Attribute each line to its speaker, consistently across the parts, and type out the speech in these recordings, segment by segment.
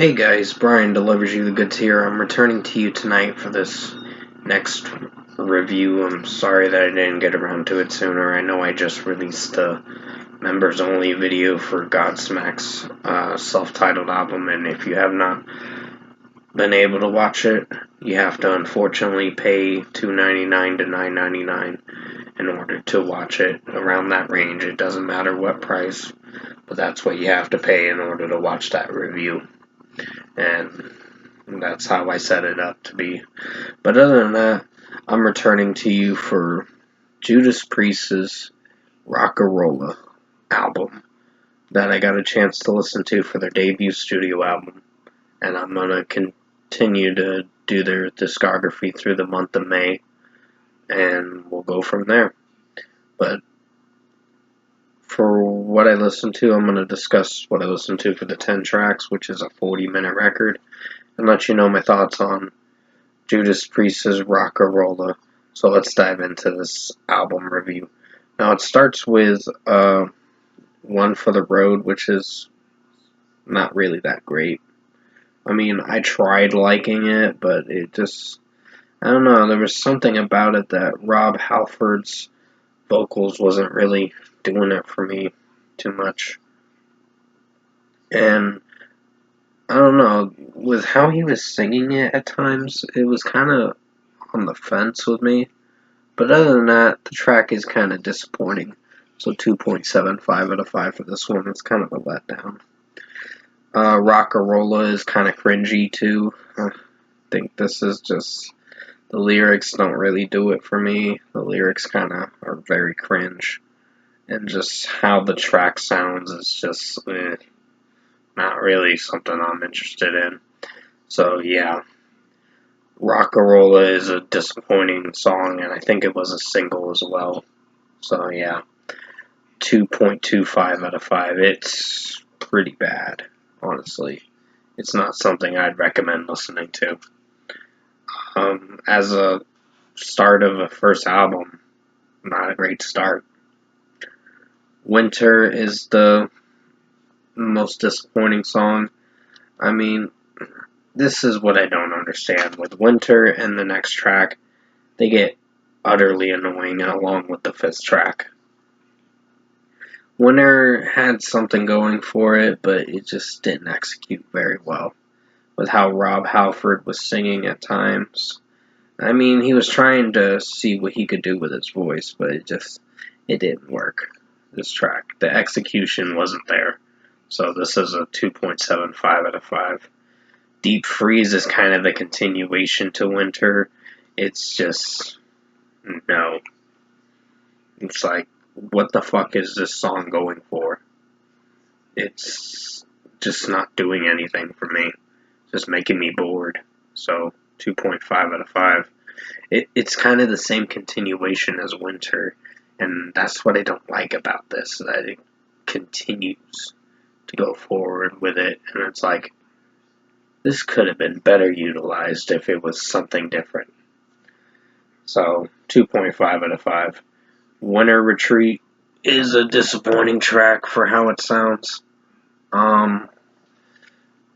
Speaker 1: Hey guys, Brian delivers you the goods here. I'm returning to you tonight for this next review. I'm sorry that I didn't get around to it sooner. I know I just released a members only video for Godsmack's self-titled album, and if you have not been able to watch it, you have to unfortunately pay $2.99 to $9.99 in order to watch it. Around that range, it doesn't matter what price, but that's what you have to pay in order to watch that review. And that's how I set it up to be. But other than that, I'm returning to you for Judas Priest's Rocka Rolla album that I got a chance to listen to for their debut studio album. And I'm going to continue to do their discography through the month of May. And we'll go from there. But for what I listened to, I'm going to discuss what I listened to for the 10 tracks, which is a 40-minute record, and let you know my thoughts on Judas Priest's Rocka Rolla. So let's dive into this album review. Now it starts with One for the Road, which is not really that great. I mean, I tried liking it, but it just, I don't know, there was something about it that Rob Halford's vocals wasn't really doing it for me too much. And I don't know, with how he was singing it at times, it was kind of on the fence with me. But other than that, the track is kind of disappointing. So 2.75 out of 5 for this one. It's kind of a letdown. Rocka Rolla is kind of cringy too. I think this is just, the lyrics don't really do it for me. The lyrics kind of are very cringe. And just how the track sounds is just not really something I'm interested in. So yeah, Rocka Rolla is a disappointing song, and I think it was a single as well. So yeah, 2.25 out of 5. It's pretty bad, honestly. It's not something I'd recommend listening to. As a start of a first album, not a great start. Winter is the most disappointing song. I mean, this is what I don't understand. With Winter and the next track, they get utterly annoying along with the fifth track. Winter had something going for it, but it just didn't execute very well with how Rob Halford was singing at times. I mean, he was trying to see what he could do with his voice, but it didn't work, this track. The execution wasn't there. So this is a 2.75 out of 5. Deep Freeze is kind of the continuation to Winter. It's just, no. It's like, what the fuck is this song going for? It's just not doing anything for me. Just making me bored. So, 2.5 out of 5. It's kind of the same continuation as Winter, and that's what I don't like about this, that it continues to go forward with it, and it's like, this could have been better utilized if it was something different. So, 2.5 out of 5. Winter Retreat is a disappointing track for how it sounds.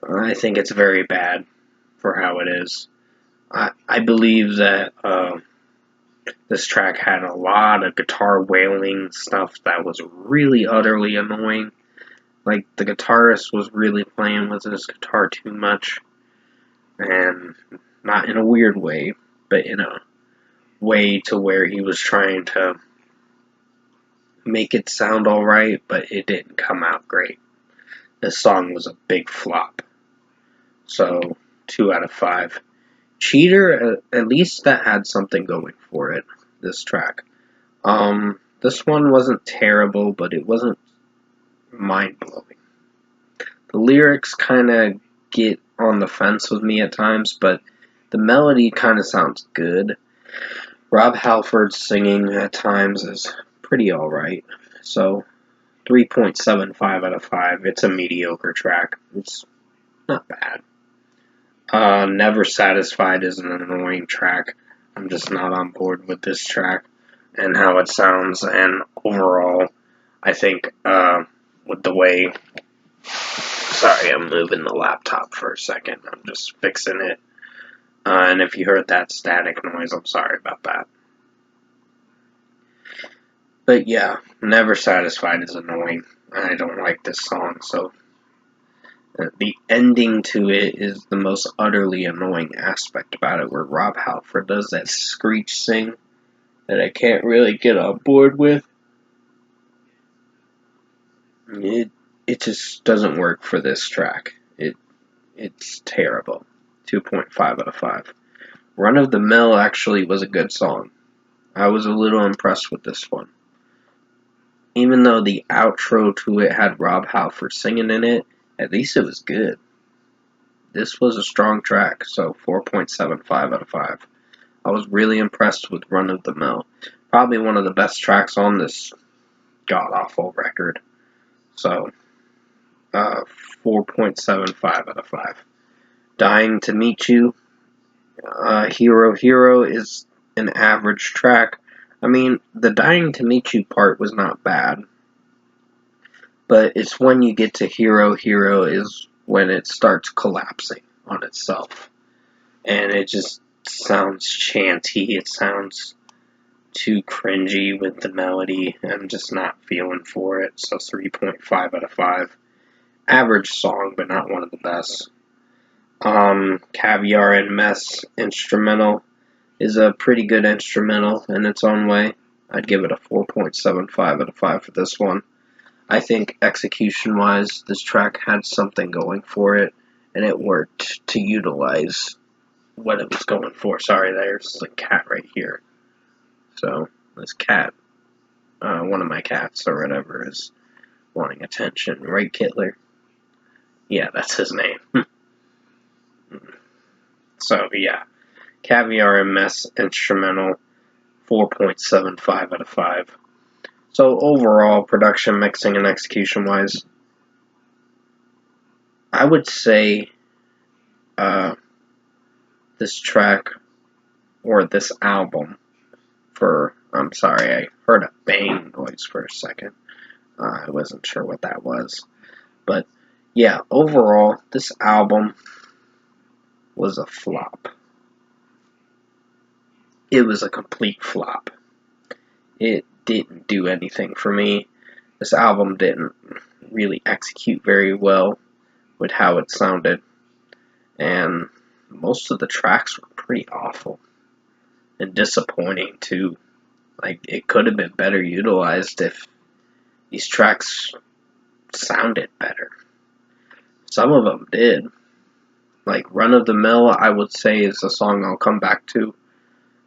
Speaker 1: I think it's very bad for how it is. I believe that this track had a lot of guitar wailing stuff that was really utterly annoying. Like, the guitarist was really playing with his guitar too much. And not in a weird way, but in a way to where he was trying to make it sound alright, but it didn't come out great. This song was a big flop. So, 2 out of 5. Cheater, at least that had something going for it, this track. This one wasn't terrible, but it wasn't mind-blowing. The lyrics kind of get on the fence with me at times, but the melody kind of sounds good. Rob Halford's singing at times is pretty alright. So, 3.75 out of 5. It's a mediocre track. It's not bad. Never Satisfied is an annoying track. I'm just not on board with this track and how it sounds, and overall, I think with the way Sorry, I'm moving the laptop for a second. I'm just fixing it. And if you heard that static noise, I'm sorry about that. But yeah, Never Satisfied is annoying. I don't like this song, so the ending to it is the most utterly annoying aspect about it, where Rob Halford does that screech sing that I can't really get on board with. It just doesn't work for this track. It's terrible. 2.5 out of 5. Run of the Mill actually was a good song. I was a little impressed with this one. Even though the outro to it had Rob Halford singing in it, at least it was good. This was a strong track, so 4.75 out of 5. I was really impressed with Run of the Mill. Probably one of the best tracks on this god-awful record. So, 4.75 out of 5. Dying to Meet You, Hero Hero is an average track. I mean, the Dying to Meet You part was not bad. But it's when you get to Hero Hero is when it starts collapsing on itself. And it just sounds chanty. It sounds too cringy with the melody. I'm just not feeling for it. So 3.5 out of 5. Average song, but not one of the best. Caviar and Mess instrumental is a pretty good instrumental in its own way. I'd give it a 4.75 out of 5 for this one. I think execution-wise, this track had something going for it, and it worked to utilize what it was going for. Sorry, there's a cat right here. So, this cat, one of my cats or whatever, is wanting attention. Right, Kittler? Yeah, that's his name. So, yeah. Caviar and Mess instrumental, 4.75 out of 5. So, overall, production, mixing, and execution-wise, I would say this track or this album I'm sorry, I heard a bang noise for a second. I wasn't sure what that was. But yeah, overall, this album was a flop. It was a complete flop. It didn't do anything for me. This album didn't really execute very well with how it sounded. And most of the tracks were pretty awful and disappointing too. Like, it could have been better utilized if these tracks sounded better. Some of them did. Like, Run of the Mill, I would say, is a song I'll come back to.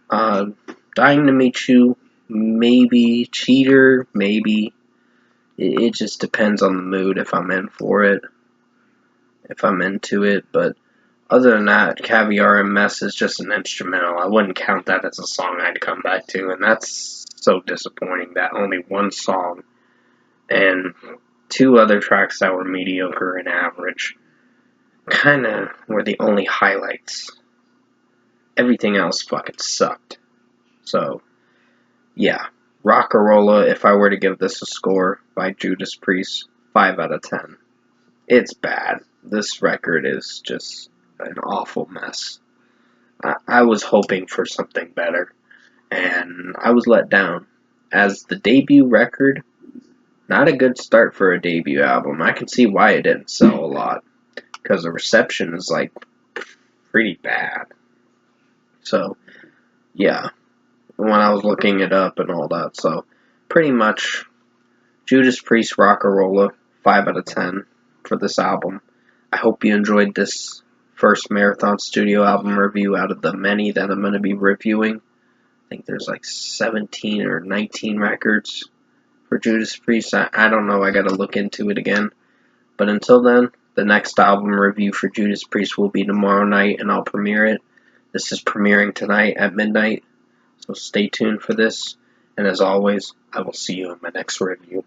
Speaker 1: Dying to Meet You, maybe. Cheater, maybe. It just depends on the mood, if I'm in for it, if I'm into it. But other than that, Caviar and Mess is just an instrumental. I wouldn't count that as a song I'd come back to, and that's so disappointing that only one song and two other tracks that were mediocre and average kind of were the only highlights. Everything else fucking sucked. So, yeah. Rocka, Rolla, if I were to give this a score by Judas Priest, 5 out of 10. It's bad. This record is just an awful mess. I was hoping for something better, and I was let down. As the debut record, not a good start for a debut album. I can see why it didn't sell a lot, because the reception is, like, pretty bad. So, yeah, when I was looking it up and all that, so pretty much Judas Priest, Rocka, Rolla, 5 out of 10 for this album. I hope you enjoyed this first Marathon Studio album review out of the many that I'm going to be reviewing. I think there's like 17 or 19 records for Judas Priest. I don't know, I gotta look into it again. But until then, the next album review for Judas Priest will be tomorrow night, and I'll premiere it. This is premiering tonight at midnight, so stay tuned for this. And as always, I will see you in my next review.